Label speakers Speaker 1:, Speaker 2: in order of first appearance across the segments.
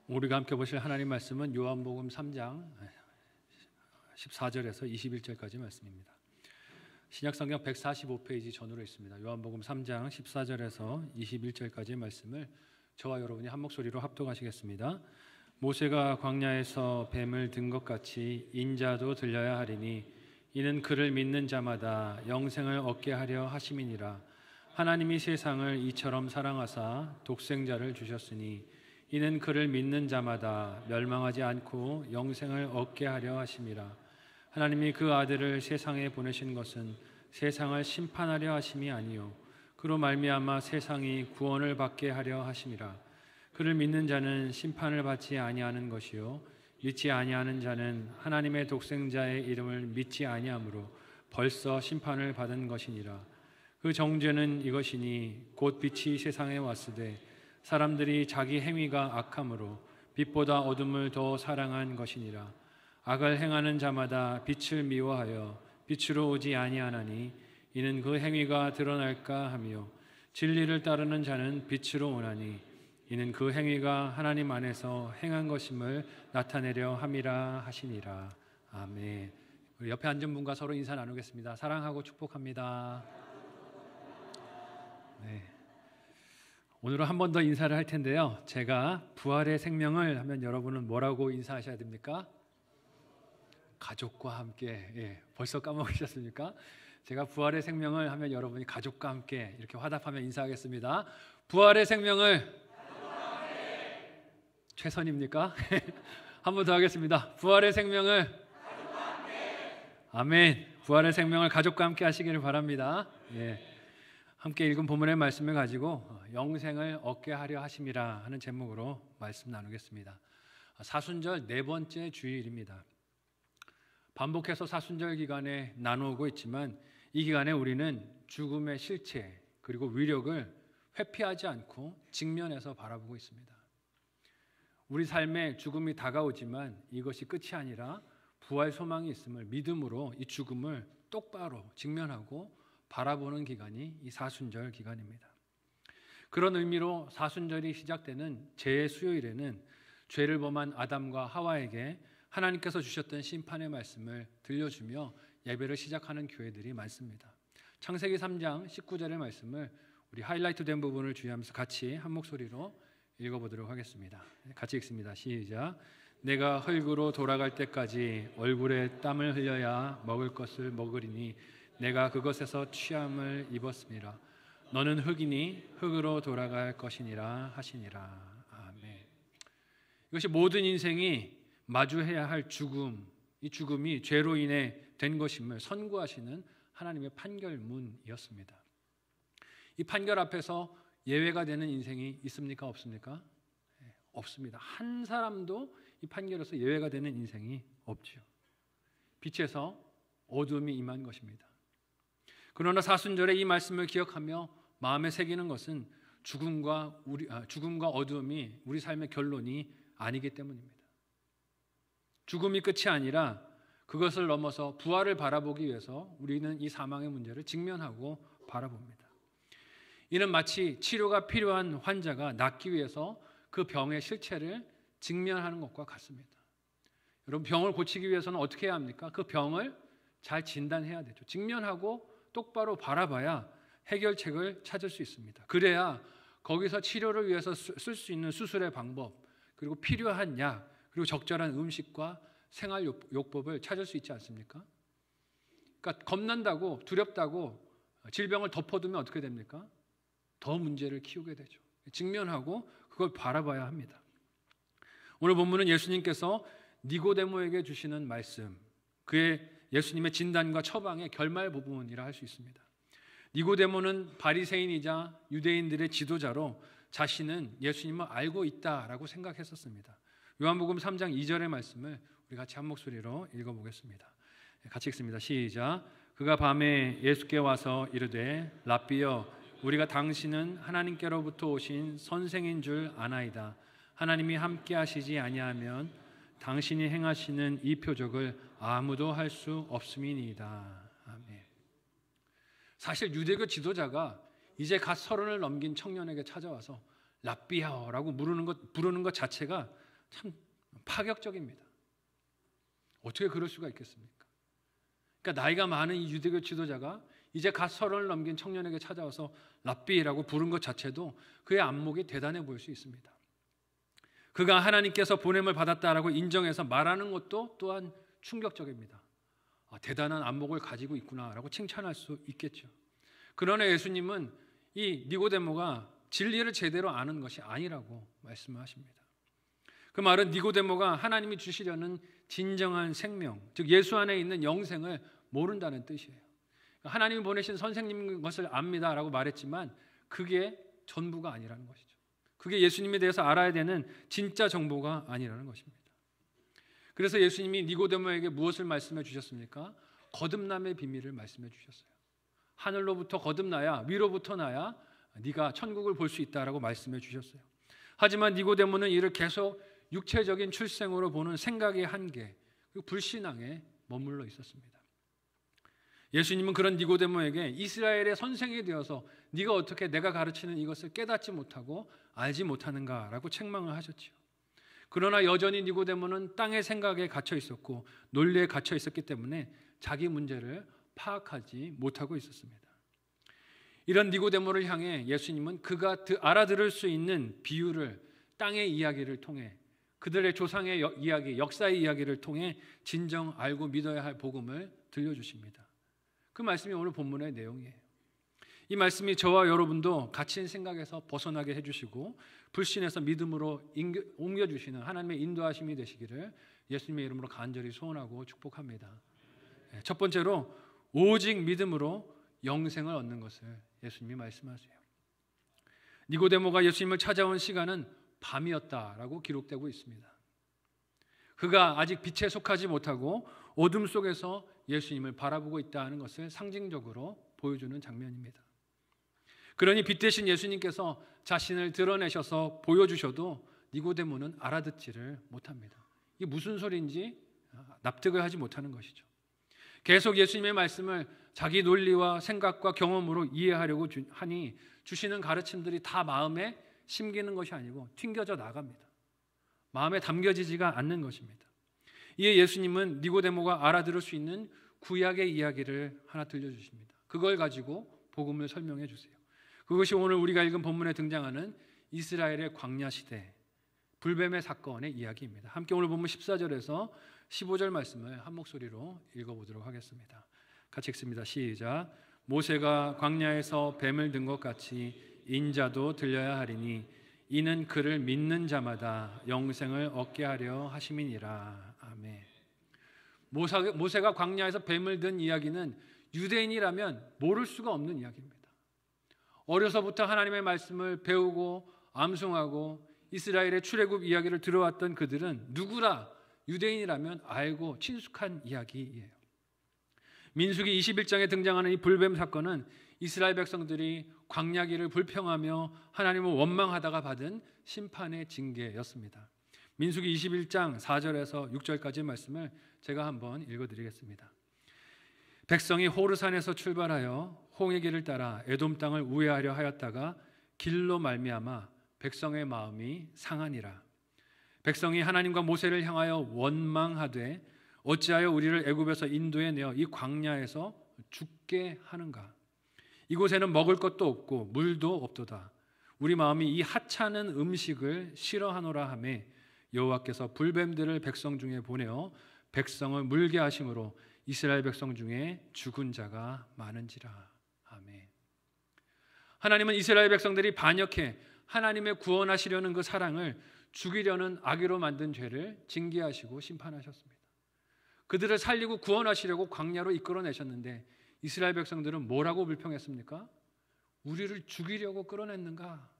Speaker 1: 우리가 함께 보실 하나님 말씀은 요한복음 3장 14절에서 21절까지 말씀입니다. 신약성경 145페이지 전후로 있습니다. 요한복음 3장 14절에서 21절까지의 말씀을 저와 여러분이 한 목소리로 합독하시겠습니다. 모세가 광야에서 뱀을 든 것 같이 인자도 들려야 하리니 이는 그를 믿는 자마다 영생을 얻게 하려 하심이니라. 하나님이 세상을 이처럼 사랑하사 독생자를 주셨으니 이는 그를 믿는 자마다 멸망하지 않고 영생을 얻게 하려 하심이라. 하나님이 그 아들을 세상에 보내신 것은 세상을 심판하려 하심이 아니요 그로 말미암아 세상이 구원을 받게 하려 하심이라. 그를 믿는 자는 심판을 받지 아니하는 것이요 믿지 아니하는 자는 하나님의 독생자의 이름을 믿지 아니하므로 벌써 심판을 받은 것이니라. 그 정죄는 이것이니 곧 빛이 세상에 왔으되 사람들이 자기 행위가 악함으로 빛보다 어둠을 더 사랑한 것이니라. 악을 행하는 자마다 빛을 미워하여 빛으로 오지 아니하나니 이는 그 행위가 드러날까 하며 진리를 따르는 자는 빛으로 오나니 이는 그 행위가 하나님 안에서 행한 것임을 나타내려 함이라 하시니라. 아멘. 우리 옆에 앉은 분과 서로 인사 나누겠습니다. 사랑하고 축복합니다. 네. 오늘은 한 번 더 인사를 할 텐데요. 제가 부활의 생명을 하면 여러분은 뭐라고 인사하셔야 됩니까? 가족과 함께. 벌써 까먹으셨습니까? 제가 부활의 생명을 하면 여러분이 가족과 함께 이렇게 화답하며 인사하겠습니다. 부활의 생명을 최선입니까? 한 번 더 하겠습니다. 부활의 생명을 가족과 함께. 아멘. 부활의 생명을 가족과 함께 하시기를 바랍니다. 함께 읽은 본문의 말씀을 가지고 영생을 얻게 하려 하심이라 하는 제목으로 말씀 나누겠습니다. 사순절 네 번째 주일입니다. 반복해서 사순절 기간에 나누고 있지만 이 기간에 우리는 죽음의 실체 그리고 위력을 회피하지 않고 직면해서 바라보고 있습니다. 우리 삶에 죽음이 다가오지만 이것이 끝이 아니라 부활 소망이 있음을 믿음으로 이 죽음을 똑바로 직면하고 바라보는 기간이 이 사순절 기간입니다. 그런 의미로 사순절이 시작되는 제수요일에는 죄를 범한 아담과 하와에게 하나님께서 주셨던 심판의 말씀을 들려주며 예배를 시작하는 교회들이 많습니다. 창세기 3장 19절의 말씀을 우리 하이라이트 된 부분을 주의하면서 같이 한 목소리로 읽어보도록 하겠습니다. 같이 읽습니다. 시작. 내가 흙으로 돌아갈 때까지 얼굴에 땀을 흘려야 먹을 것을 먹으리니 내가 그것에서 취함을 입었습니다. 너는 흙이니 흙으로 돌아갈 것이니라 하시니라. 아멘. 이것이 모든 인생이 마주해야 할 죽음, 이 죽음이 죄로 인해 된 것임을 선고하시는 하나님의 판결문이었습니다. 이 판결 앞에서 예외가 되는 인생이 있습니까? 없습니까? 없습니다. 한 사람도 이 판결에서 예외가 되는 인생이 없죠. 빛에서 어둠이 임한 것입니다. 그러나 사순절에 이 말씀을 기억하며 마음에 새기는 것은 죽음과 어둠이 우리 삶의 결론이 아니기 때문입니다. 죽음이 끝이 아니라 그것을 넘어서 부활을 바라보기 위해서 우리는 이 사망의 문제를 직면하고 바라봅니다. 이는 마치 치료가 필요한 환자가 낫기 위해서 그 병의 실체를 직면하는 것과 같습니다. 여러분, 병을 고치기 위해서는 어떻게 해야 합니까? 그 병을 잘 진단해야 되죠. 직면하고 똑바로 바라봐야 해결책을 찾을 수 있습니다. 그래야 거기서 치료를 위해서 쓸 수 있는 수술의 방법, 그리고 필요한 약, 그리고 적절한 음식과 생활요법을 찾을 수 있지 않습니까? 그러니까 겁난다고, 두렵다고 질병을 덮어두면 어떻게 됩니까? 더 문제를 키우게 되죠. 직면하고 그걸 바라봐야 합니다. 오늘 본문은 예수님께서 니고데모에게 주시는 말씀, 그의 예수님의 진단과 처방의 결말 부분이라 할 수 있습니다. 니고데모는 바리새인이자 유대인들의 지도자로 자신은 예수님을 알고 있다라고 생각했었습니다. 요한복음 3장 2절의 말씀을 우리 같이 한 목소리로 읽어보겠습니다. 같이 읽습니다. 시작. 그가 밤에 예수께 와서 이르되 랍비여 우리가 당신은 하나님께로부터 오신 선생인 줄 아나이다. 하나님이 함께 하시지 아니하면 당신이 행하시는 이 표적을 아무도 할 수 없음이니이다. 아멘. 사실 유대교 지도자가 이제 갓 30을 넘긴 청년에게 찾아와서 랍비야라고 부르는 것 자체가 참 파격적입니다. 어떻게 그럴 수가 있겠습니까? 그러니까 나이가 많은 이 유대교 지도자가 이제 갓 30을 넘긴 청년에게 찾아와서 랍비라고 부른 것 자체도 그의 안목이 대단해 보일 수 있습니다. 그가 하나님께서 보냄을 받았다라고 인정해서 말하는 것도 또한 충격적입니다. 대단한 안목을 가지고 있구나라고 칭찬할 수 있겠죠. 그러나 예수님은 이 니고데모가 진리를 제대로 아는 것이 아니라고 말씀하십니다. 그 말은 니고데모가 하나님이 주시려는 진정한 생명, 즉 예수 안에 있는 영생을 모른다는 뜻이에요. 하나님이 보내신 선생님인 것을 압니다라고 말했지만 그게 전부가 아니라는 것이죠. 그게 예수님에 대해서 알아야 되는 진짜 정보가 아니라는 것입니다. 그래서 예수님이 니고데모에게 무엇을 말씀해 주셨습니까? 거듭남의 비밀을 말씀해 주셨어요. 하늘로부터 거듭나야, 위로부터 나야 네가 천국을 볼 수 있다라고 말씀해 주셨어요. 하지만 니고데모는 이를 계속 육체적인 출생으로 보는 생각의 한계, 그리고 불신앙에 머물러 있었습니다. 예수님은 그런 니고데모에게 이스라엘의 선생이 되어서 네가 어떻게 내가 가르치는 이것을 깨닫지 못하고 알지 못하는가라고 책망을 하셨지요. 그러나 여전히 니고데모는 땅의 생각에 갇혀 있었고 논리에 갇혀 있었기 때문에 자기 문제를 파악하지 못하고 있었습니다. 이런 니고데모를 향해 예수님은 그가 알아들을 수 있는 비유를 땅의 이야기를 통해 그들의 조상의 이야기, 역사의 이야기를 통해 진정 알고 믿어야 할 복음을 들려주십니다. 그 말씀이 오늘 본문의 내용이에요. 이 말씀이 저와 여러분도 갇힌 생각에서 벗어나게 해주시고 불신에서 믿음으로 옮겨주시는 하나님의 인도하심이 되시기를 예수님의 이름으로 간절히 소원하고 축복합니다. 첫 번째로 오직 믿음으로 영생을 얻는 것을 예수님이 말씀하세요. 니고데모가 예수님을 찾아온 시간은 밤이었다라고 기록되고 있습니다. 그가 아직 빛에 속하지 못하고 어둠 속에서 예수님을 바라보고 있다는 것을 상징적으로 보여주는 장면입니다. 그러니 빛 대신 예수님께서 자신을 드러내셔서 보여주셔도 니고데모는 알아듣지를 못합니다. 이게 무슨 소리인지 납득을 하지 못하는 것이죠. 계속 예수님의 말씀을 자기 논리와 생각과 경험으로 이해하려고 하니 주시는 가르침들이 다 마음에 심기는 것이 아니고 튕겨져 나갑니다. 마음에 담겨지지가 않는 것입니다. 이에 예수님은 니고데모가 알아들을 수 있는 구약의 이야기를 하나 들려주십니다. 그걸 가지고 복음을 설명해 주세요. 그것이 오늘 우리가 읽은 본문에 등장하는 이스라엘의 광야 시대 불뱀의 사건의 이야기입니다. 함께 오늘 본문 14절에서 15절 말씀을 한 목소리로 읽어보도록 하겠습니다. 같이 읽습니다. 시작. 모세가 광야에서 뱀을 든 것 같이 인자도 들려야 하리니 이는 그를 믿는 자마다 영생을 얻게 하려 하심이니라. 아멘. 모세가 광야에서 뱀을 든 이야기는 유대인이라면 모를 수가 없는 이야기입니다. 어려서부터 하나님의 말씀을 배우고 암송하고 이스라엘의 출애굽 이야기를 들어왔던 그들은 누구나 유대인이라면 알고 친숙한 이야기예요. 민수기 21장에 등장하는 이 불뱀 사건은 이스라엘 백성들이 광야길을 불평하며 하나님을 원망하다가 받은 심판의 징계였습니다. 민수기 21장 4절에서 6절까지 말씀을 제가 한번 읽어드리겠습니다. 백성이 호르산에서 출발하여 홍해 길을 따라 에돔 땅을 우회하려 하였다가 길로 말미암아 백성의 마음이 상하니라. 백성이 하나님과 모세를 향하여 원망하되 어찌하여 우리를 애굽에서 인도해 내어 이 광야에서 죽게 하는가? 이곳에는 먹을 것도 없고 물도 없도다. 우리 마음이 이 하찮은 음식을 싫어하노라 하며 여호와께서 불뱀들을 백성 중에 보내어 백성을 물게 하심으로 이스라엘 백성 중에 죽은 자가 많은지라. 아멘. 하나님은 이스라엘 백성들이 반역해 하나님의 구원하시려는 그 사랑을 죽이려는 악의로 만든 죄를 징계하시고 심판하셨습니다. 그들을 살리고 구원하시려고 광야로 이끌어내셨는데 이스라엘 백성들은 뭐라고 불평했습니까? 우리를 죽이려고 끌어냈는가?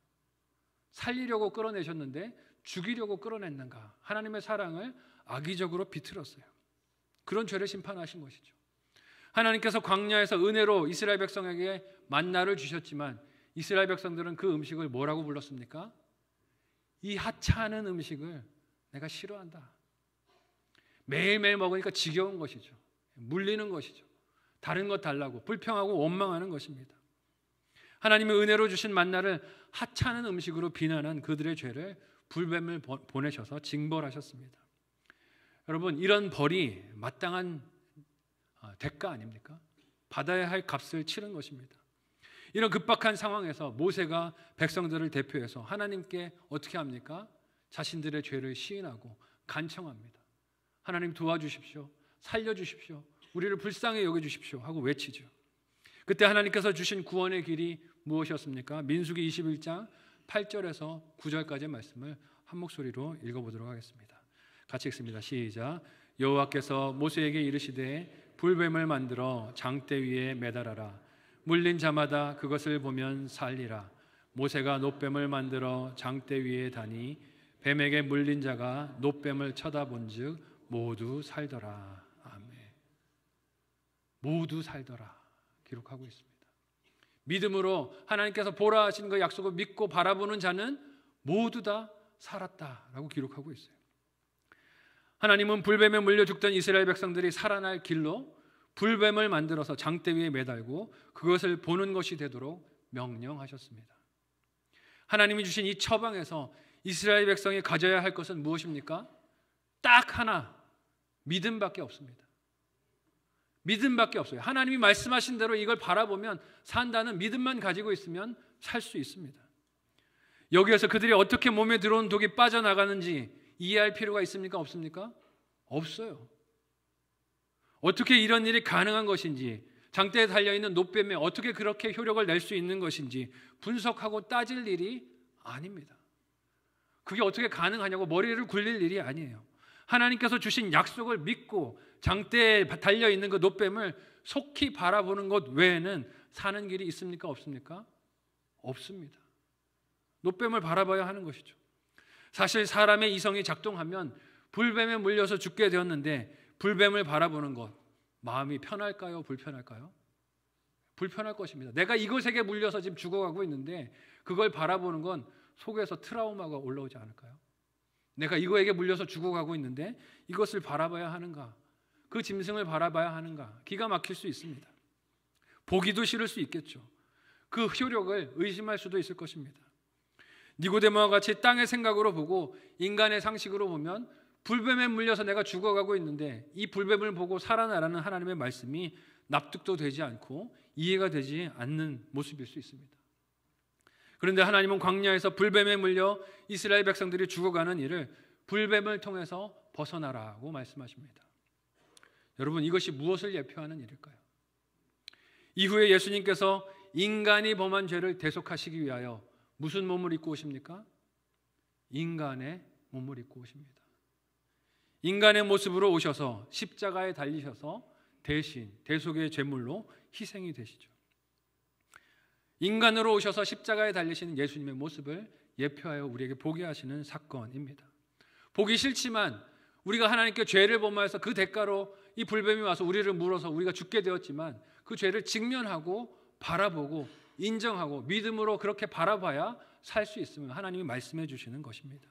Speaker 1: 살리려고 끌어내셨는데 죽이려고 끌어냈는가? 하나님의 사랑을 악의적으로 비틀었어요. 그런 죄를 심판하신 것이죠. 하나님께서 광야에서 은혜로 이스라엘 백성에게 만나를 주셨지만 이스라엘 백성들은 그 음식을 뭐라고 불렀습니까? 이 하찮은 음식을 내가 싫어한다. 매일매일 먹으니까 지겨운 것이죠. 물리는 것이죠. 다른 것 달라고 불평하고 원망하는 것입니다. 하나님의 은혜로 주신 만나를 하찮은 음식으로 비난한 그들의 죄를 불뱀을 보내셔서 징벌하셨습니다. 여러분, 이런 벌이 마땅한 대가 아닙니까? 받아야 할 값을 치른 것입니다. 이런 급박한 상황에서 모세가 백성들을 대표해서 하나님께 어떻게 합니까? 자신들의 죄를 시인하고 간청합니다. 하나님 도와주십시오. 살려주십시오. 우리를 불쌍히 여겨주십시오 하고 외치죠. 그때 하나님께서 주신 구원의 길이 무엇이었습니까? 민수기 21장 8절에서 9절까지의 말씀을 한 목소리로 읽어보도록 하겠습니다. 같이 읽습니다. 시작. 여호와께서 모세에게 이르시되 불뱀을 만들어 장대 위에 매달아라. 물린 자마다 그것을 보면 살리라. 모세가 놋뱀을 만들어 장대 위에 다니 뱀에게 물린 자가 놋뱀을 쳐다본즉 모두 살더라. 아멘. 모두 살더라 기록하고 있습니다. 믿음으로 하나님께서 보라 하신 그 약속을 믿고 바라보는 자는 모두 다 살았다라고 기록하고 있어요. 하나님은 불뱀에 물려 죽던 이스라엘 백성들이 살아날 길로 불뱀을 만들어서 장대 위에 매달고 그것을 보는 것이 되도록 명령하셨습니다. 하나님이 주신 이 처방에서 이스라엘 백성이 가져야 할 것은 무엇입니까? 딱 하나, 믿음밖에 없습니다. 믿음밖에 없어요. 하나님이 말씀하신 대로 이걸 바라보면 산다는 믿음만 가지고 있으면 살 수 있습니다. 여기에서 그들이 어떻게 몸에 들어온 독이 빠져나가는지 이해할 필요가 있습니까? 없습니까? 없어요. 어떻게 이런 일이 가능한 것인지, 장대에 달려있는 놋뱀에 어떻게 그렇게 효력을 낼 수 있는 것인지 분석하고 따질 일이 아닙니다. 그게 어떻게 가능하냐고 머리를 굴릴 일이 아니에요. 하나님께서 주신 약속을 믿고 장대에 달려있는 그 놋뱀을 속히 바라보는 것 외에는 사는 길이 있습니까? 없습니까? 없습니다. 놋뱀을 바라봐야 하는 것이죠. 사실 사람의 이성이 작동하면 불뱀에 물려서 죽게 되었는데 불뱀을 바라보는 것, 마음이 편할까요? 불편할까요? 불편할 것입니다. 내가 이것에게 물려서 지금 죽어가고 있는데 그걸 바라보는 건 속에서 트라우마가 올라오지 않을까요? 내가 이거에게 물려서 죽어가고 있는데 이것을 바라봐야 하는가? 그 짐승을 바라봐야 하는가? 기가 막힐 수 있습니다. 보기도 싫을 수 있겠죠. 그 효력을 의심할 수도 있을 것입니다. 니고데모와 같이 땅의 생각으로 보고 인간의 상식으로 보면 불뱀에 물려서 내가 죽어가고 있는데 이 불뱀을 보고 살아나라는 하나님의 말씀이 납득도 되지 않고 이해가 되지 않는 모습일 수 있습니다. 그런데 하나님은 광야에서 불뱀에 물려 이스라엘 백성들이 죽어가는 일을 불뱀을 통해서 벗어나라고 말씀하십니다. 여러분, 이것이 무엇을 예표하는 일일까요? 이후에 예수님께서 인간이 범한 죄를 대속하시기 위하여 무슨 몸을 입고 오십니까? 인간의 몸을 입고 오십니다. 인간의 모습으로 오셔서 십자가에 달리셔서 대신 대속의 제물로 희생이 되시죠. 인간으로 오셔서 십자가에 달리시는 예수님의 모습을 예표하여 우리에게 보게 하시는 사건입니다. 보기 싫지만 우리가 하나님께 죄를 범하여서 그 대가로 이 불뱀이 와서 우리를 물어서 우리가 죽게 되었지만 그 죄를 직면하고 바라보고 인정하고 믿음으로 그렇게 바라봐야 살 수 있음을 하나님이 말씀해 주시는 것입니다.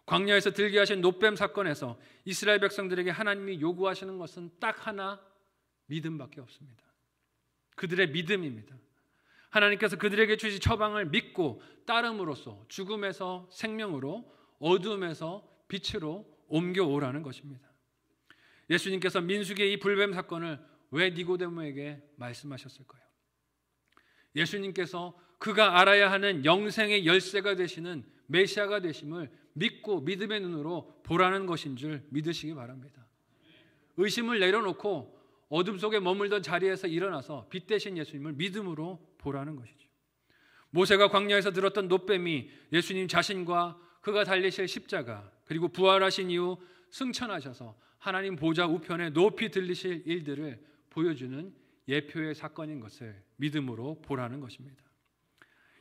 Speaker 1: 광야에서 들게 하신 놋뱀 사건에서 이스라엘 백성들에게 하나님이 요구하시는 것은 딱 하나, 믿음밖에 없습니다. 그들의 믿음입니다. 하나님께서 그들에게 주신 처방을 믿고 따름으로써 죽음에서 생명으로, 어둠에서 빛으로 옮겨오라는 것입니다. 예수님께서 민수기의 이 불뱀 사건을 왜 니고데모에게 말씀하셨을까요? 예수님께서 그가 알아야 하는 영생의 열쇠가 되시는 메시아가 되심을 믿고 믿음의 눈으로 보라는 것인 줄 믿으시기 바랍니다. 의심을 내려놓고 어둠 속에 머물던 자리에서 일어나서 빛 대신 예수님을 믿음으로 보라는 것이죠. 모세가 광야에서 들었던 놋뱀이 예수님 자신과 그가 달리실 십자가, 그리고 부활하신 이후 승천하셔서 하나님 보좌 우편에 높이 들리실 일들을 보여주는 예표의 사건인 것을 믿음으로 보라는 것입니다.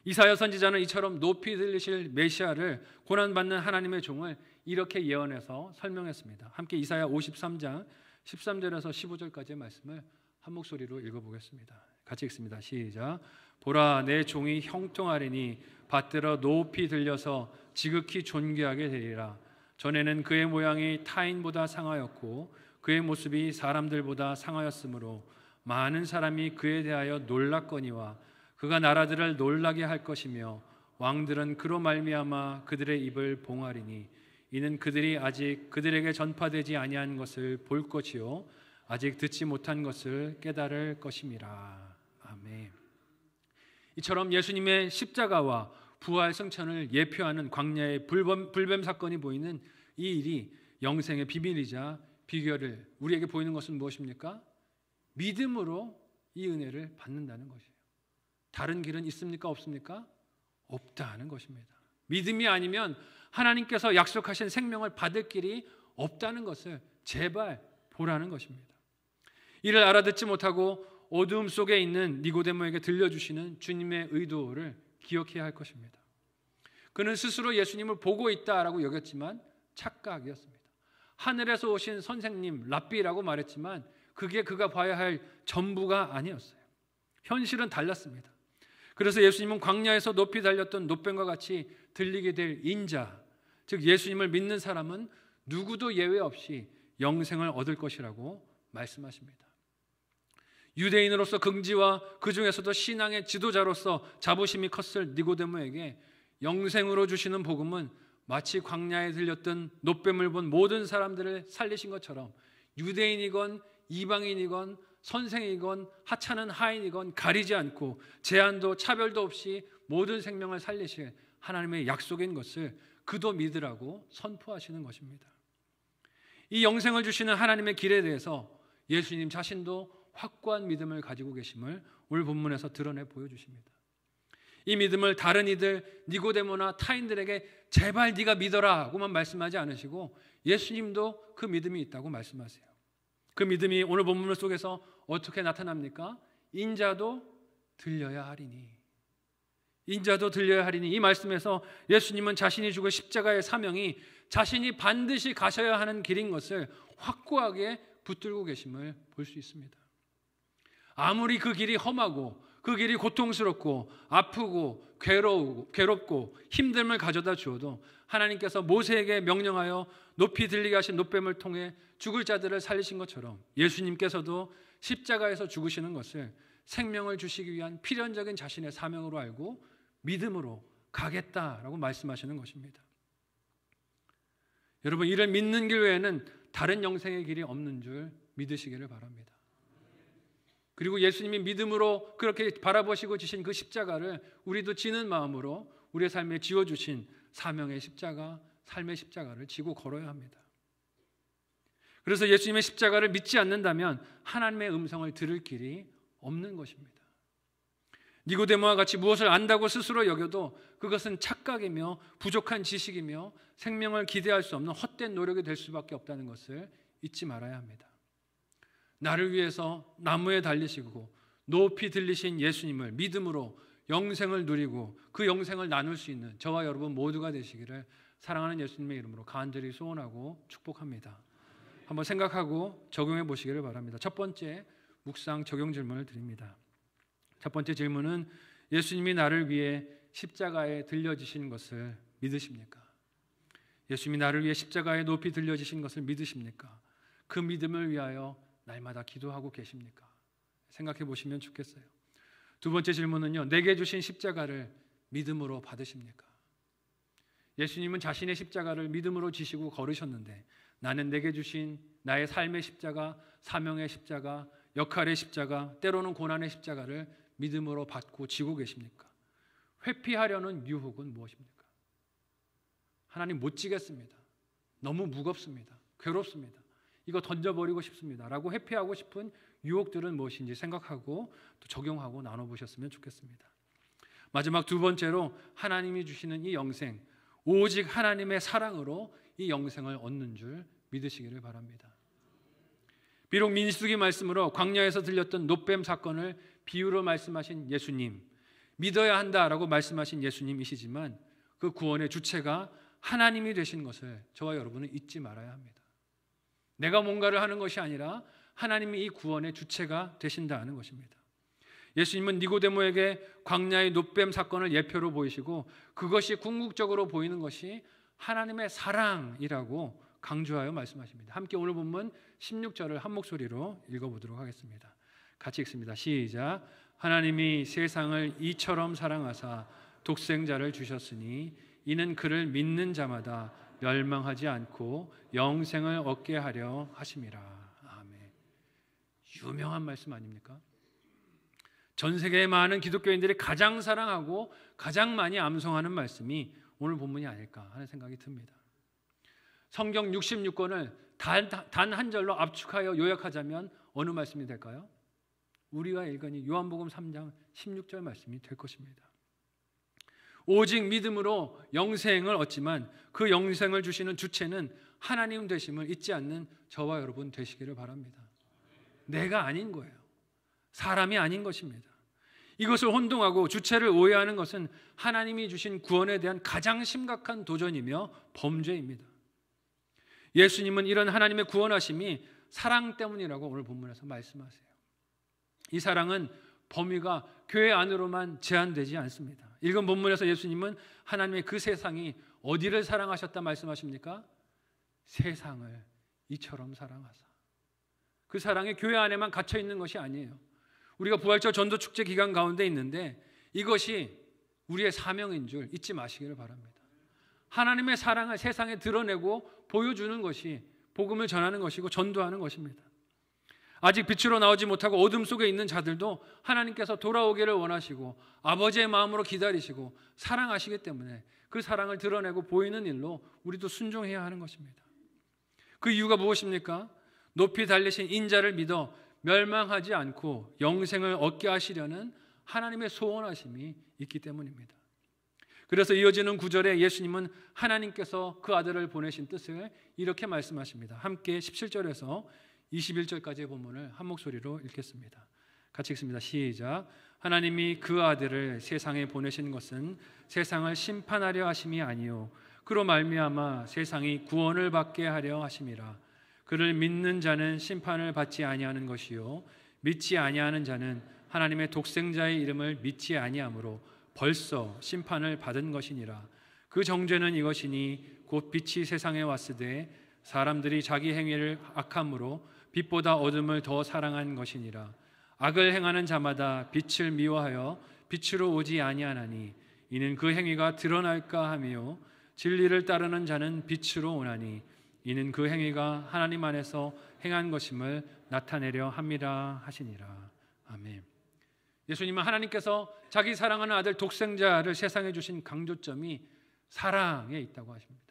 Speaker 1: 이사야 선지자는 이처럼 높이 들리실 메시아를 고난받는 하나님의 종을 이렇게 예언해서 설명했습니다. 함께 이사야 53장 13절에서 15절까지의 말씀을 한 목소리로 읽어보겠습니다. 같이 읽습니다. 시작. 보라, 내 종이 형통하리니 받들어 높이 들려서 지극히 존귀하게 되리라. 전에는 그의 모양이 타인보다 상하였고 그의 모습이 사람들보다 상하였으므로 많은 사람이 그에 대하여 놀랐거니와 그가 나라들을 놀라게 할 것이며 왕들은 그로 말미암아 그들의 입을 봉하리니 이는 그들이 아직 그들에게 전파되지 아니한 것을 볼 것이요 아직 듣지 못한 것을 깨달을 것임이라. 아멘. 이처럼 예수님의 십자가와 부활 승천을 예표하는 광야의 불뱀 사건이 보이는 이 일이 영생의 비밀이자 비결을 우리에게 보이는 것은 무엇입니까? 믿음으로 이 은혜를 받는다는 것이에요. 다른 길은 있습니까? 없습니까? 없다는 것입니다. 믿음이 아니면 하나님께서 약속하신 생명을 받을 길이 없다는 것을 제발 보라는 것입니다. 이를 알아듣지 못하고 어두움 속에 있는 니고데모에게 들려주시는 주님의 의도를 기억해야 할 것입니다. 그는 스스로 예수님을 보고 있다라고 여겼지만 착각이었습니다. 하늘에서 오신 선생님 랍비라고 말했지만 그게 그가 봐야 할 전부가 아니었어요. 현실은 달랐습니다. 그래서 예수님은 광야에서 높이 달렸던 놋뱀과 같이 들리게 될 인자, 즉 예수님을 믿는 사람은 누구도 예외 없이 영생을 얻을 것이라고 말씀하십니다. 유대인으로서 긍지와 그 중에서도 신앙의 지도자로서 자부심이 컸을 니고데모에게 영생으로 주시는 복음은 마치 광야에 들렸던 놋뱀을 본 모든 사람들을 살리신 것처럼 유대인이건 이방인이건 선생이건 하찮은 하인이건 가리지 않고 제한도 차별도 없이 모든 생명을 살리실 하나님의 약속인 것을 그도 믿으라고 선포하시는 것입니다. 이 영생을 주시는 하나님의 길에 대해서 예수님 자신도 확고한 믿음을 가지고 계심을 오늘 본문에서 드러내 보여주십니다. 이 믿음을 다른 이들 니고데모나 타인들에게 제발 네가 믿어라 하고만 말씀하지 않으시고 예수님도 그 믿음이 있다고 말씀하세요. 그 믿음이 오늘 본문 속에서 어떻게 나타납니까? 인자도 들려야 하리니. 인자도 들려야 하리니. 이 말씀에서 예수님은 자신이 죽을 십자가의 사명이 자신이 반드시 가셔야 하는 길인 것을 확고하게 붙들고 계심을 볼 수 있습니다. 아무리 그 길이 험하고 그 길이 고통스럽고 아프고 괴롭고 힘듦을 가져다 주어도 하나님께서 모세에게 명령하여 높이 들리게 하신 놋뱀을 통해 죽을 자들을 살리신 것처럼 예수님께서도 십자가에서 죽으시는 것을 생명을 주시기 위한 필연적인 자신의 사명으로 알고 믿음으로 가겠다라고 말씀하시는 것입니다. 여러분, 이를 믿는 길 외에는 다른 영생의 길이 없는 줄 믿으시기를 바랍니다. 그리고 예수님이 믿음으로 그렇게 바라보시고 지신 그 십자가를 우리도 지는 마음으로 우리의 삶에 지어주신 사명의 십자가, 삶의 십자가를 지고 걸어야 합니다. 그래서 예수님의 십자가를 믿지 않는다면 하나님의 음성을 들을 길이 없는 것입니다. 니고데모와 같이 무엇을 안다고 스스로 여겨도 그것은 착각이며 부족한 지식이며 생명을 기대할 수 없는 헛된 노력이 될 수밖에 없다는 것을 잊지 말아야 합니다. 나를 위해서 나무에 달리시고 높이 들리신 예수님을 믿음으로 영생을 누리고 그 영생을 나눌 수 있는 저와 여러분 모두가 되시기를 사랑하는 예수님의 이름으로 간절히 소원하고 축복합니다. 한번 생각하고 적용해 보시기를 바랍니다. 첫 번째 묵상 적용 질문을 드립니다. 첫 번째 질문은 예수님이 나를 위해 십자가에 들려지신 것을 믿으십니까? 예수님이 나를 위해 십자가에 높이 들려지신 것을 믿으십니까? 그 믿음을 위하여 날마다 기도하고 계십니까? 생각해 보시면 좋겠어요. 두 번째 질문은요, 내게 주신 십자가를 믿음으로 받으십니까? 예수님은 자신의 십자가를 믿음으로 지시고 걸으셨는데 나는 내게 주신 나의 삶의 십자가, 사명의 십자가, 역할의 십자가, 때로는 고난의 십자가를 믿음으로 받고 지고 계십니까? 회피하려는 유혹은 무엇입니까? 하나님 못 지겠습니다. 너무 무겁습니다. 괴롭습니다. 이거 던져버리고 싶습니다. 라고 회피하고 싶은 유혹들은 무엇인지 생각하고 또 적용하고 나눠보셨으면 좋겠습니다. 마지막 두 번째로 하나님이 주시는 이 영생, 오직 하나님의 사랑으로 이 영생을 얻는 줄 믿으시기를 바랍니다. 비록 민수기 말씀으로 광야에서 들렸던 놋뱀 사건을 비유로 말씀하신 예수님, 믿어야 한다라고 말씀하신 예수님이시지만 그 구원의 주체가 하나님이 되신 것을 저와 여러분은 잊지 말아야 합니다. 내가 뭔가를 하는 것이 아니라 하나님이 이 구원의 주체가 되신다는 것입니다. 예수님은 니고데모에게 광야의 놋뱀 사건을 예표로 보이시고 그것이 궁극적으로 보이는 것이 하나님의 사랑이라고 강조하여 말씀하십니다. 함께 오늘 본문 16절을 한 목소리로 읽어보도록 하겠습니다. 같이 읽습니다. 시작. 하나님이 세상을 이처럼 사랑하사 독생자를 주셨으니 이는 그를 믿는 자마다 멸망하지 않고 영생을 얻게 하려 하심이라. 아멘. 유명한 말씀 아닙니까? 전 세계의 많은 기독교인들이 가장 사랑하고 가장 많이 암송하는 말씀이 오늘 본문이 아닐까 하는 생각이 듭니다. 성경 66권을 단 한 절로 압축하여 요약하자면 어느 말씀이 될까요? 우리가 읽으니 요한복음 3장 16절 말씀이 될 것입니다. 오직 믿음으로 영생을 얻지만 그 영생을 주시는 주체는 하나님 되심을 잊지 않는 저와 여러분 되시기를 바랍니다. 내가 아닌 거예요. 사람이 아닌 것입니다. 이것을 혼동하고 주체를 오해하는 것은 하나님이 주신 구원에 대한 가장 심각한 도전이며 범죄입니다. 예수님은 이런 하나님의 구원하심이 사랑 때문이라고 오늘 본문에서 말씀하세요. 이 사랑은 범위가 교회 안으로만 제한되지 않습니다. 읽은 본문에서 예수님은 하나님의 그 세상이 어디를 사랑하셨다 말씀하십니까? 세상을 이처럼 사랑하사. 그 사랑이 교회 안에만 갇혀 있는 것이 아니에요. 우리가 부활절 전도 축제 기간 가운데 있는데 이것이 우리의 사명인 줄 잊지 마시기를 바랍니다. 하나님의 사랑을 세상에 드러내고 보여주는 것이 복음을 전하는 것이고 전도하는 것입니다. 아직 빛으로 나오지 못하고 어둠 속에 있는 자들도 하나님께서 돌아오기를 원하시고 아버지의 마음으로 기다리시고 사랑하시기 때문에 그 사랑을 드러내고 보이는 일로 우리도 순종해야 하는 것입니다. 그 이유가 무엇입니까? 높이 달리신 인자를 믿어 멸망하지 않고 영생을 얻게 하시려는 하나님의 소원하심이 있기 때문입니다. 그래서 이어지는 구절에 예수님은 하나님께서 그 아들을 보내신 뜻을 이렇게 말씀하십니다. 함께 17절에서 21절까지의 본문을 한 목소리로 읽겠습니다. 같이 읽습니다. 시작. 하나님이 그 아들을 세상에 보내신 것은 세상을 심판하려 하심이 아니요 그로 말미암아 세상이 구원을 받게 하려 하심이라. 그를 믿는 자는 심판을 받지 아니하는 것이요 믿지 아니하는 자는 하나님의 독생자의 이름을 믿지 아니하므로 벌써 심판을 받은 것이니라. 그 정죄는 이것이니 곧 빛이 세상에 왔으되 사람들이 자기 행위를 악함으로 빛보다 어둠을 더 사랑한 것이니라. 악을 행하는 자마다 빛을 미워하여 빛으로 오지 아니하나니 이는 그 행위가 드러날까 하며 진리를 따르는 자는 빛으로 오나니 이는 그 행위가 하나님 안에서 행한 것임을 나타내려 함이라 하시니라. 아멘. 예수님은 하나님께서 자기 사랑하는 아들 독생자를 세상에 주신 강조점이 사랑에 있다고 하십니다.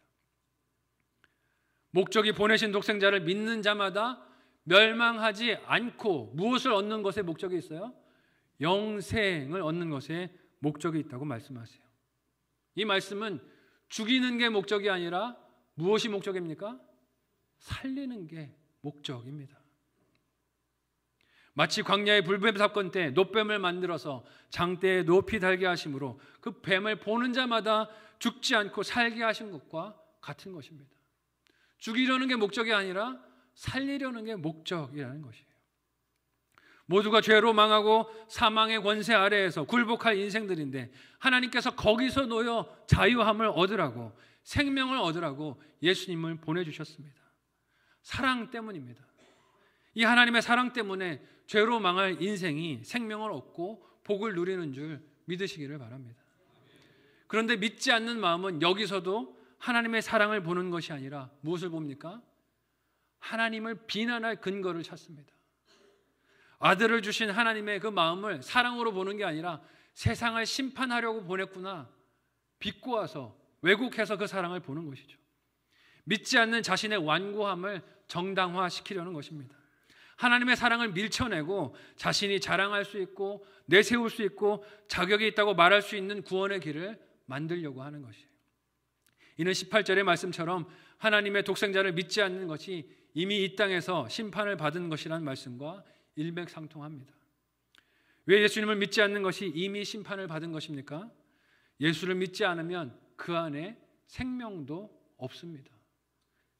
Speaker 1: 목적이 보내신 독생자를 믿는 자마다 멸망하지 않고 무엇을 얻는 것에 목적이 있어요? 영생을 얻는 것에 목적이 있다고 말씀하세요. 이 말씀은 죽이는 게 목적이 아니라 무엇이 목적입니까? 살리는 게 목적입니다. 마치 광야의 불뱀 사건 때 놋뱀을 만들어서 장대에 높이 달게 하심으로 그 뱀을 보는 자마다 죽지 않고 살게 하신 것과 같은 것입니다. 죽이려는 게 목적이 아니라 살리려는 게 목적이라는 것이에요. 모두가 죄로 망하고 사망의 권세 아래에서 굴복할 인생들인데 하나님께서 거기서 놓여 자유함을 얻으라고 생명을 얻으라고 예수님을 보내주셨습니다. 사랑 때문입니다. 이 하나님의 사랑 때문에 죄로 망할 인생이 생명을 얻고 복을 누리는 줄 믿으시기를 바랍니다. 그런데 믿지 않는 마음은 여기서도 하나님의 사랑을 보는 것이 아니라 무엇을 봅니까? 하나님을 비난할 근거를 찾습니다. 아들을 주신 하나님의 그 마음을 사랑으로 보는 게 아니라 세상을 심판하려고 보냈구나, 비꼬아서 왜곡해서 그 사랑을 보는 것이죠. 믿지 않는 자신의 완고함을 정당화시키려는 것입니다. 하나님의 사랑을 밀쳐내고 자신이 자랑할 수 있고 내세울 수 있고 자격이 있다고 말할 수 있는 구원의 길을 만들려고 하는 것이에요. 이는 18절의 말씀처럼 하나님의 독생자를 믿지 않는 것이 이미 이 땅에서 심판을 받은 것이라는 말씀과 일맥상통합니다. 왜 예수님을 믿지 않는 것이 이미 심판을 받은 것입니까? 예수를 믿지 않으면 그 안에 생명도 없습니다.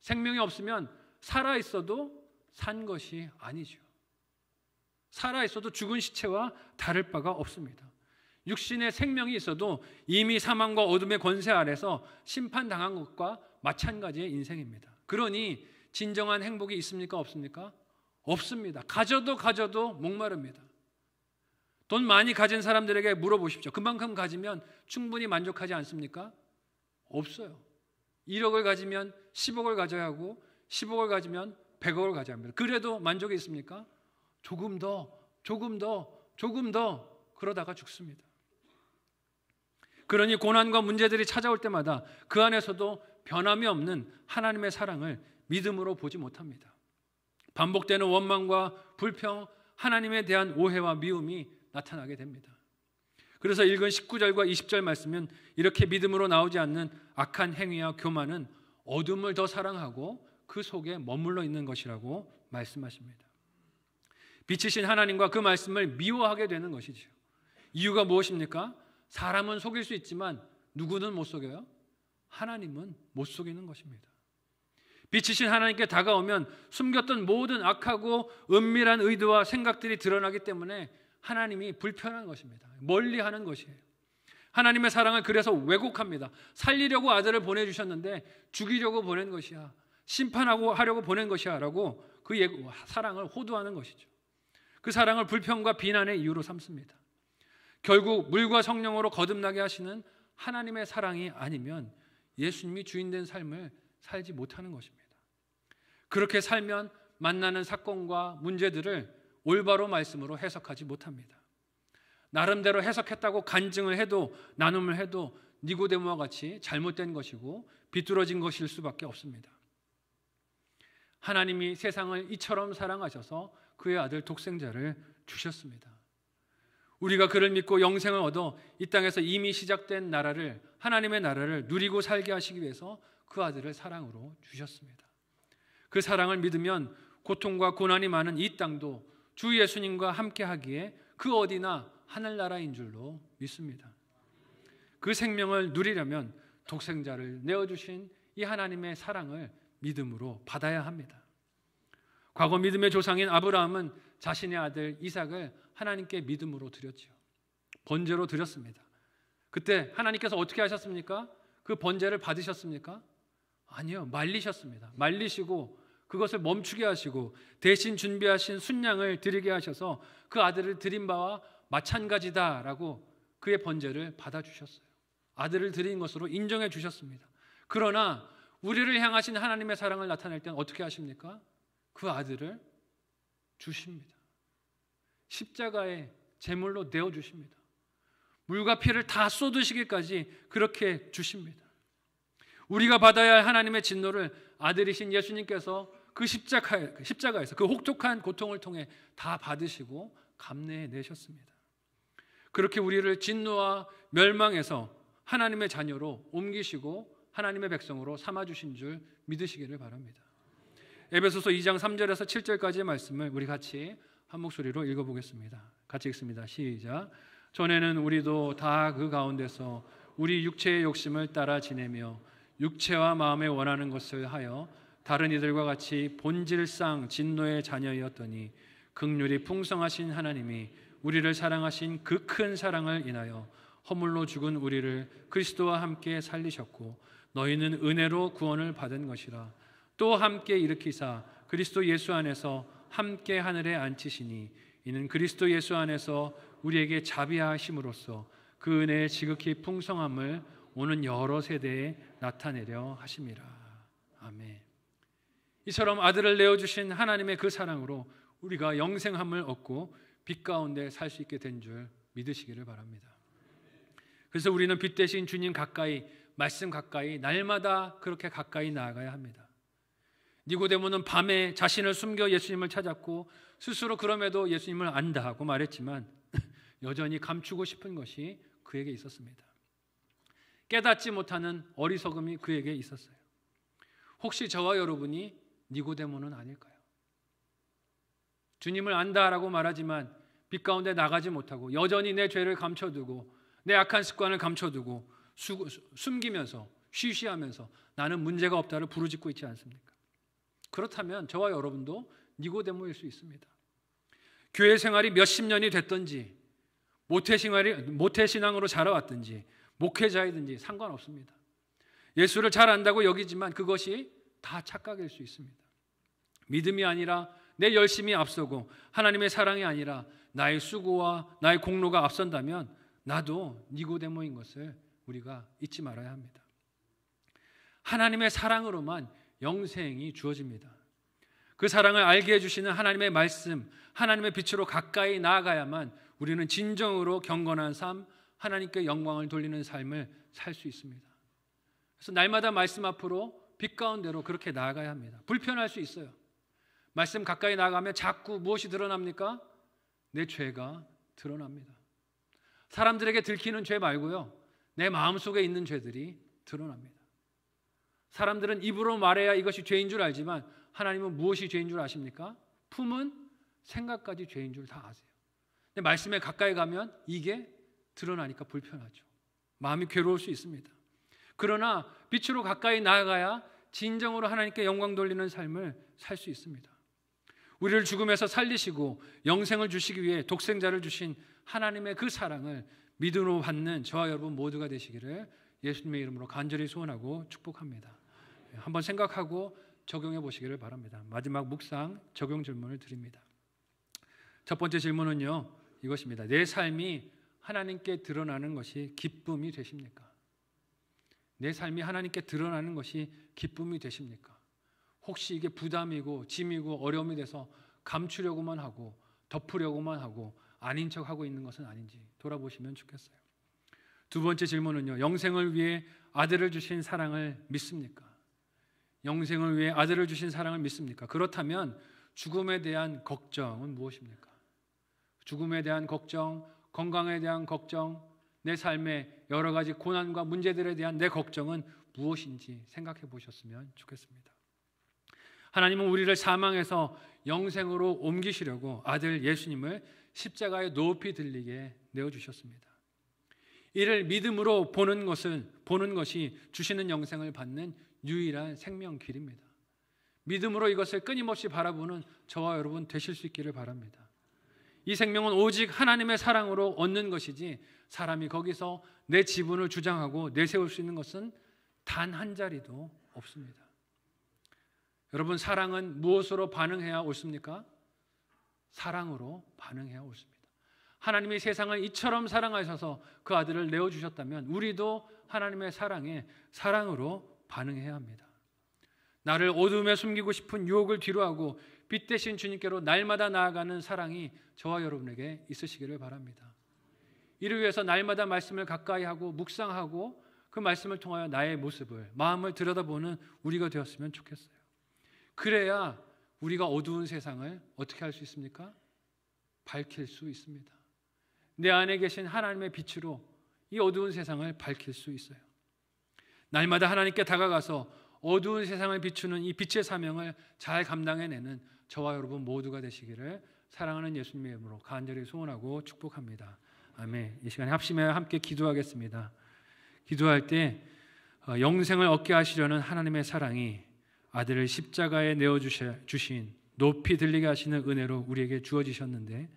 Speaker 1: 생명이 없으면 살아있어도 산 것이 아니죠. 살아있어도 죽은 시체와 다를 바가 없습니다. 육신의 생명이 있어도 이미 사망과 어둠의 권세 아래서 심판당한 것과 마찬가지의 인생입니다. 그러니 진정한 행복이 있습니까? 없습니까? 없습니다. 가져도 목마릅니다. 돈 많이 가진 사람들에게 물어보십시오. 그만큼 가지면 충분히 만족하지 않습니까? 없어요. 1억을 가지면 10억을 가져야 하고 10억을 가지면 100억을 가져야 합니다. 그래도 만족이 있습니까? 조금 더 그러다가 죽습니다. 그러니 고난과 문제들이 찾아올 때마다 그 안에서도 변함이 없는 하나님의 사랑을 믿음으로 보지 못합니다. 반복되는 원망과 불평, 하나님에 대한 오해와 미움이 나타나게 됩니다. 그래서 읽은 19절과 20절 말씀은 이렇게 믿음으로 나오지 않는 악한 행위와 교만은 어둠을 더 사랑하고 그 속에 머물러 있는 것이라고 말씀하십니다. 빛이신 하나님과 그 말씀을 미워하게 되는 것이죠. 이유가 무엇입니까? 사람은 속일 수 있지만 누구는 못 속여요? 하나님은 못 속이는 것입니다. 빛이신 하나님께 다가오면 숨겼던 모든 악하고 은밀한 의도와 생각들이 드러나기 때문에 하나님이 불편한 것입니다. 멀리하는 것이에요. 하나님의 사랑을 그래서 왜곡합니다. 살리려고 아들을 보내주셨는데 죽이려고 보낸 것이야, 심판하고 하려고 보낸 것이야 라고 그 사랑을 호도하는 것이죠. 그 사랑을 불평과 비난의 이유로 삼습니다. 결국 물과 성령으로 거듭나게 하시는 하나님의 사랑이 아니면 예수님이 주인된 삶을 살지 못하는 것입니다. 그렇게 살면 만나는 사건과 문제들을 올바로 말씀으로 해석하지 못합니다. 나름대로 해석했다고 간증을 해도 나눔을 해도 니고데모와 같이 잘못된 것이고 비뚤어진 것일 수밖에 없습니다. 하나님이 세상을 이처럼 사랑하셔서 그의 아들 독생자를 주셨습니다. 우리가 그를 믿고 영생을 얻어 이 땅에서 이미 시작된 나라를, 하나님의 나라를 누리고 살게 하시기 위해서 그 아들을 사랑으로 주셨습니다. 그 사랑을 믿으면 고통과 고난이 많은 이 땅도 주 예수님과 함께 하기에 그 어디나 하늘나라인 줄로 믿습니다. 그 생명을 누리려면 독생자를 내어주신 이 하나님의 사랑을 믿음으로 받아야 합니다. 과거 믿음의 조상인 아브라함은 자신의 아들 이삭을 하나님께 믿음으로 드렸죠. 번제로 드렸습니다. 그때 하나님께서 어떻게 하셨습니까? 그 번제를 받으셨습니까? 아니요, 말리셨습니다. 말리시고 그것을 멈추게 하시고 대신 준비하신 순양을 드리게 하셔서 그 아들을 드린 바와 마찬가지다라고 그의 번제를 받아주셨어요. 아들을 드린 것으로 인정해 주셨습니다. 그러나 우리를 향하신 하나님의 사랑을 나타낼 때는 어떻게 하십니까? 그 아들을 주십니다. 십자가에 제물로 내어주십니다. 물과 피를 다 쏟으시기까지 그렇게 주십니다. 우리가 받아야 할 하나님의 진노를 아들이신 예수님께서 그 십자가에서 그 혹독한 고통을 통해 다 받으시고 감내해 내셨습니다. 그렇게 우리를 진노와 멸망에서 하나님의 자녀로 옮기시고 하나님의 백성으로 삼아주신 줄 믿으시기를 바랍니다. 에베소서 2장 3절에서 7절까지의 말씀을 우리 같이 한 목소리로 읽어보겠습니다. 같이 읽습니다. 시작. 전에는 우리도 다 그 가운데서 우리 육체의 욕심을 따라 지내며 육체와 마음에 원하는 것을 하여 다른 이들과 같이 본질상 진노의 자녀이었더니 긍휼이 풍성하신 하나님이 우리를 사랑하신 그 큰 사랑을 인하여 허물로 죽은 우리를 그리스도와 함께 살리셨고 너희는 은혜로 구원을 받은 것이라. 또 함께 일으키사 그리스도 예수 안에서 함께 하늘에 앉히시니 이는 그리스도 예수 안에서 우리에게 자비하심으로써 그 은혜의 지극히 풍성함을 오는 여러 세대에 나타내려 하심이라. 아멘. 이처럼 아들을 내어주신 하나님의 그 사랑으로 우리가 영생함을 얻고 빛 가운데 살 수 있게 된 줄 믿으시기를 바랍니다. 그래서 우리는 빛 대신 주님 가까이, 말씀 가까이, 날마다 그렇게 가까이 나아가야 합니다. 니고데모는 밤에 자신을 숨겨 예수님을 찾았고 스스로 그럼에도 예수님을 안다 하고 말했지만 여전히 감추고 싶은 것이 그에게 있었습니다. 깨닫지 못하는 어리석음이 그에게 있었어요. 혹시 저와 여러분이 니고데모는 아닐까요? 주님을 안다라고 말하지만 빛 가운데 나가지 못하고 여전히 내 죄를 감춰두고 내 악한 습관을 감춰두고 숨기면서 쉬쉬하면서 나는 문제가 없다를 부르짖고 있지 않습니까? 그렇다면 저와 여러분도 니고데모일 수 있습니다. 교회 생활이 몇십 년이 됐든지 모태신앙으로 자라왔든지 목회자이든지 상관없습니다. 예수를 잘 안다고 여기지만 그것이 다 착각일 수 있습니다. 믿음이 아니라 내 열심이 앞서고 하나님의 사랑이 아니라 나의 수고와 나의 공로가 앞선다면 나도 니고데모인 것을 우리가 잊지 말아야 합니다. 하나님의 사랑으로만 영생이 주어집니다. 그 사랑을 알게 해주시는 하나님의 말씀, 하나님의 빛으로 가까이 나아가야만 우리는 진정으로 경건한 삶, 하나님께 영광을 돌리는 삶을 살 수 있습니다. 그래서 날마다 말씀 앞으로 빛 가운데로 그렇게 나아가야 합니다. 불편할 수 있어요. 말씀 가까이 나아가면 자꾸 무엇이 드러납니까? 내 죄가 드러납니다. 사람들에게 들키는 죄 말고요, 내 마음속에 있는 죄들이 드러납니다. 사람들은 입으로 말해야 이것이 죄인 줄 알지만 하나님은 무엇이 죄인 줄 아십니까? 품은 생각까지 죄인 줄 다 아세요. 근데 말씀에 가까이 가면 이게 드러나니까 불편하죠. 마음이 괴로울 수 있습니다. 그러나 빛으로 가까이 나아가야 진정으로 하나님께 영광 돌리는 삶을 살 수 있습니다. 우리를 죽음에서 살리시고 영생을 주시기 위해 독생자를 주신 하나님의 그 사랑을 믿음으로 받는 저와 여러분 모두가 되시기를 예수님의 이름으로 간절히 소원하고 축복합니다. 한번 생각하고 적용해 보시기를 바랍니다. 마지막 묵상 적용 질문을 드립니다. 첫 번째 질문은요, 이것입니다. 내 삶이 하나님께 드러나는 것이 기쁨이 되십니까? 내 삶이 하나님께 드러나는 것이 기쁨이 되십니까? 혹시 이게 부담이고 짐이고 어려움이 돼서 감추려고만 하고 덮으려고만 하고 아닌 척하고 있는 것은 아닌지 돌아보시면 좋겠어요. 두 번째 질문은요, 영생을 위해 아들을 주신 사랑을 믿습니까? 영생을 위해 아들을 주신 사랑을 믿습니까? 그렇다면 죽음에 대한 걱정은 무엇입니까? 죽음에 대한 걱정, 건강에 대한 걱정, 내 삶의 여러 가지 고난과 문제들에 대한 내 걱정은 무엇인지 생각해 보셨으면 좋겠습니다. 하나님은 우리를 사망에서 영생으로 옮기시려고 아들 예수님을 십자가에 높이 들리게 내어주셨습니다. 이를 믿음으로 보는 것이 주시는 영생을 받는 유일한 생명 길입니다. 믿음으로 이것을 끊임없이 바라보는 저와 여러분 되실 수 있기를 바랍니다. 이 생명은 오직 하나님의 사랑으로 얻는 것이지 사람이 거기서 내 지분을 주장하고 내세울 수 있는 것은 단 한 자리도 없습니다. 여러분, 사랑은 무엇으로 반응해야 옳습니까? 사랑으로 반응해야 옳습니다. 하나님이 세상을 이처럼 사랑하셔서 그 아들을 내어주셨다면 우리도 하나님의 사랑에 사랑으로 반응해야 합니다. 나를 어둠에 숨기고 싶은 유혹을 뒤로하고 빛 대신 주님께로 날마다 나아가는 사랑이 저와 여러분에게 있으시기를 바랍니다. 이를 위해서 날마다 말씀을 가까이 하고 묵상하고 그 말씀을 통하여 나의 모습을, 마음을 들여다보는 우리가 되었으면 좋겠어요. 그래야 우리가 어두운 세상을 어떻게 할 수 있습니까? 밝힐 수 있습니다. 내 안에 계신 하나님의 빛으로 이 어두운 세상을 밝힐 수 있어요. 날마다 하나님께 다가가서 어두운 세상을 비추는 이 빛의 사명을 잘 감당해내는 저와 여러분 모두가 되시기를 사랑하는 예수님의 이름으로 간절히 소원하고 축복합니다. 아멘. 이 시간에 합심하여 함께 기도하겠습니다. 기도할 때 영생을 얻게 하시려는 하나님의 사랑이 아들을 십자가에 내어주신 높이 들리게 하시는 은혜로 우리에게 주어지셨는데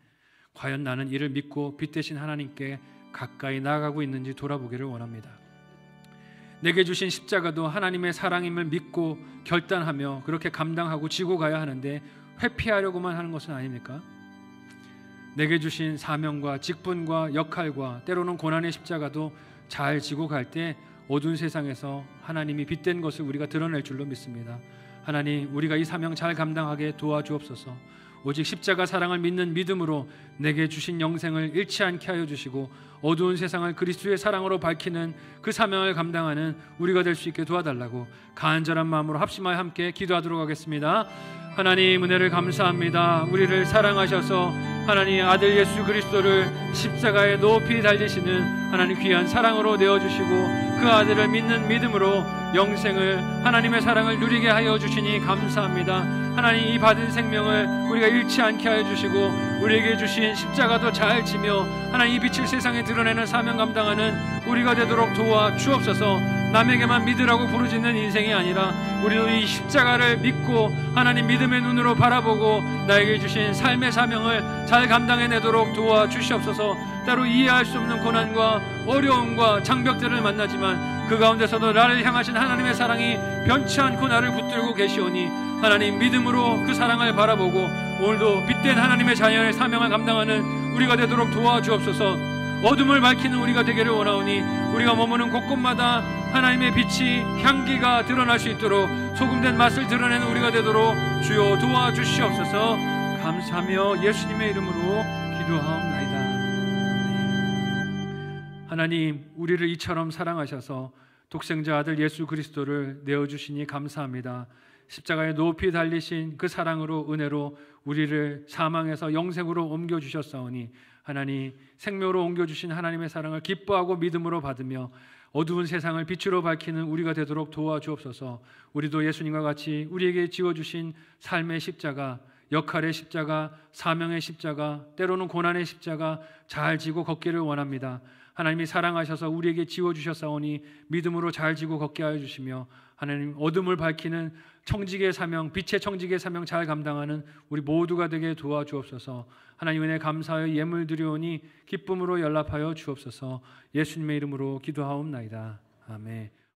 Speaker 1: 과연 나는 이를 믿고 빛 대신 하나님께 가까이 나아가고 있는지 돌아보기를 원합니다. 내게 주신 십자가도 하나님의 사랑임을 믿고 결단하며 그렇게 감당하고 지고 가야 하는데 회피하려고만 하는 것은 아닙니까? 내게 주신 사명과 직분과 역할과 때로는 고난의 십자가도 잘 지고 갈 때 어두운 세상에서 하나님이 빛된 것을 우리가 드러낼 줄로 믿습니다. 하나님, 우리가 이 사명 잘 감당하게 도와주옵소서. 오직 십자가 사랑을 믿는 믿음으로 내게 주신 영생을 잃지 않게 하여 주시고 어두운 세상을 그리스도의 사랑으로 밝히는 그 사명을 감당하는 우리가 될 수 있게 도와달라고 간절한 마음으로 합심하여 함께 기도하도록 하겠습니다. 하나님, 은혜를 감사합니다. 우리를 사랑하셔서 하나님 아들 예수 그리스도를 십자가에 높이 달리시는 하나님 귀한 사랑으로 내어주시고 그 아들을 믿는 믿음으로 영생을, 하나님의 사랑을 누리게 하여 주시니 감사합니다. 하나님, 이 받은 생명을 우리가 잃지 않게 하여 주시고 우리에게 주신 십자가도 잘 지며 하나님 이 빛을 세상에 드러내는 사명 감당하는 우리가 되도록 도와 주옵소서. 남에게만 믿으라고 부르짖는 인생이 아니라 우리도 이 십자가를 믿고 하나님 믿음의 눈으로 바라보고 나에게 주신 삶의 사명을 잘 감당해내도록 도와 주시옵소서. 따로 이해할 수 없는 고난과 어려움과 장벽들을 만나지만 그 가운데서도 나를 향하신 하나님의 사랑이 변치 않고 나를 붙들고 계시오니 하나님 믿음으로 그 사랑을 바라보고 오늘도 빛된 하나님의 자녀의 사명을 감당하는 우리가 되도록 도와주옵소서. 어둠을 밝히는 우리가 되기를 원하오니 우리가 머무는 곳곳마다 하나님의 빛이 향기가 드러날 수 있도록 소금된 맛을 드러내는 우리가 되도록 주여 도와주시옵소서. 감사하며 예수님의 이름으로 기도하옵나이다. 아멘. 하나님, 우리를 이처럼 사랑하셔서 독생자 아들 예수 그리스도를 내어주시니 감사합니다. 십자가에 높이 달리신 그 사랑으로, 은혜로 우리를 사망에서 영생으로 옮겨주셨사오니 하나님, 생명으로 옮겨주신 하나님의 사랑을 기뻐하고 믿음으로 받으며 어두운 세상을 빛으로 밝히는 우리가 되도록 도와주옵소서. 우리도 예수님과 같이 우리에게 지어주신 삶의 십자가, 역할의 십자가, 사명의 십자가, 때로는 고난의 십자가 잘 지고 걷기를 원합니다. 하나님이 사랑하셔서 우리에게 지어주셨사오니 믿음으로 잘 지고 걷게 하여 주시며 하나님, 어둠을 밝히는 청지기의 사명, 빛의 청지기의 사명 잘 감당하는 우리 모두가 되게 도와주옵소서. 하나님, 은혜 감사하여 예물 드리오니 기쁨으로 연락하여 주옵소서. 예수님의 이름으로 기도하옵나이다. 아멘.